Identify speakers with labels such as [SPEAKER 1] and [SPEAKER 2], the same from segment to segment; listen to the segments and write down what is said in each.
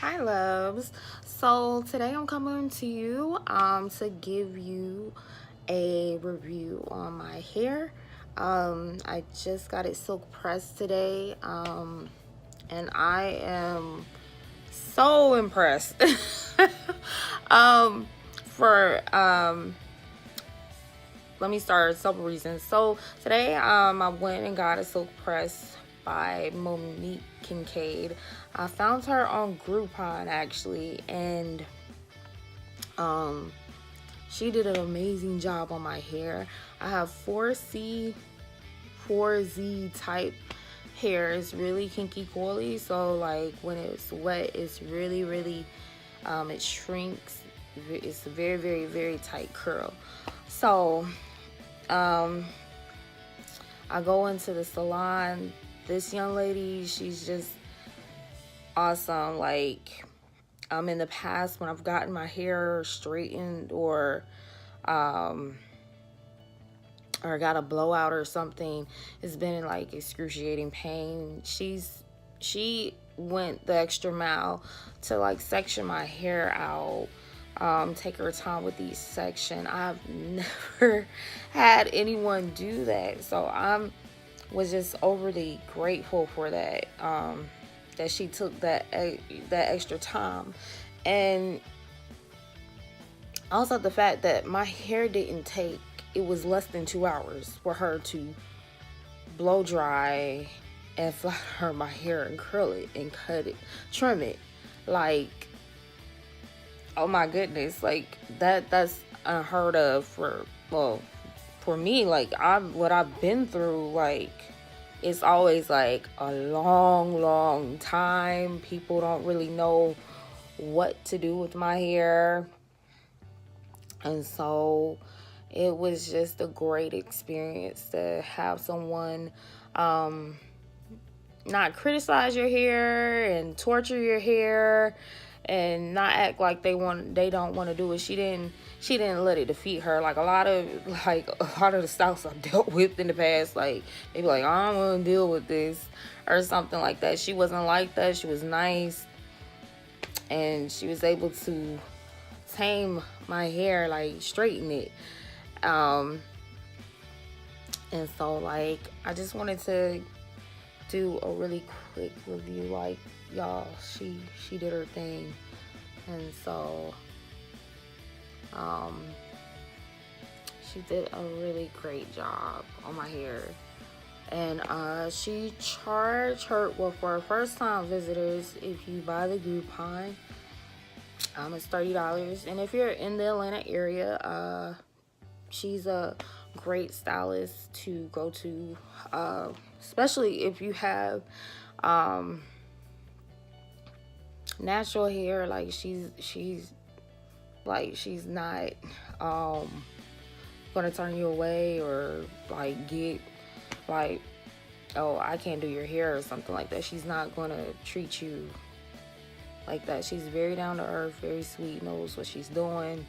[SPEAKER 1] Hi loves. So today I'm coming to you to give you a review on my hair. I just got it silk pressed today, and I am so impressed. um for Let me start several reasons. So today I went and got a silk press by Monique Kincade. I found her on Groupon actually, and she did an amazing job on my hair. I have 4C 4Z type hair. It's really kinky coily, so like when it's wet it's really it shrinks. It's a very tight curl. So I go into the salon. This young lady, she's just awesome. Like, in the past when I've gotten my hair straightened or got a blowout or something, it's been in like excruciating pain. She went the extra mile to like section my hair out, take her time with each section. I've never had anyone do that, so was just overly grateful for that, that she took that extra time. And also the fact that my hair didn't take, it was less than 2 hours for her to blow dry and flatten my hair and curl it and trim it. Like, oh my goodness, like that's unheard of for me. Like, what I've been through, like, it's always like a long time. People don't really know what to do with my hair, and so it was just a great experience to have someone not criticize your hair and torture your hair and not act like they don't want to do it. She didn't let it defeat her. Like a lot of the stylists I've dealt with in the past, like they be like, I don't want to deal with this or something like that. She wasn't like that. She was nice, and she was able to tame my hair, like straighten it. And so, like, I just wanted to do a really quick review. Like, y'all, she did her thing. And so she did a really great job on my hair. And she charged her, well, for first time visitors, if you buy the Groupon, it's $30. And if you're in the Atlanta area, she's a great stylist to go to, especially if you have natural hair. Like, she's not gonna turn you away or like get like, oh, I can't do your hair or something like that. She's not gonna treat you like that. She's very down to earth, very sweet, knows what she's doing.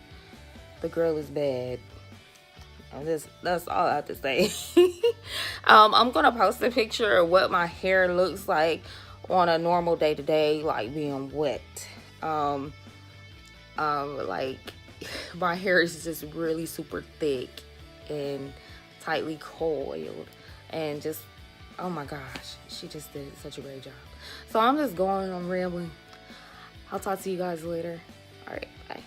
[SPEAKER 1] The girl is bad. And that's all I have to say. I'm gonna post a picture of what my hair looks like on a normal day-to-day, like being wet. Like, my hair is just really super thick and tightly coiled, and just, oh my gosh, she just did such a great job. So I'm rambling. I'll talk to you guys later. All right, bye.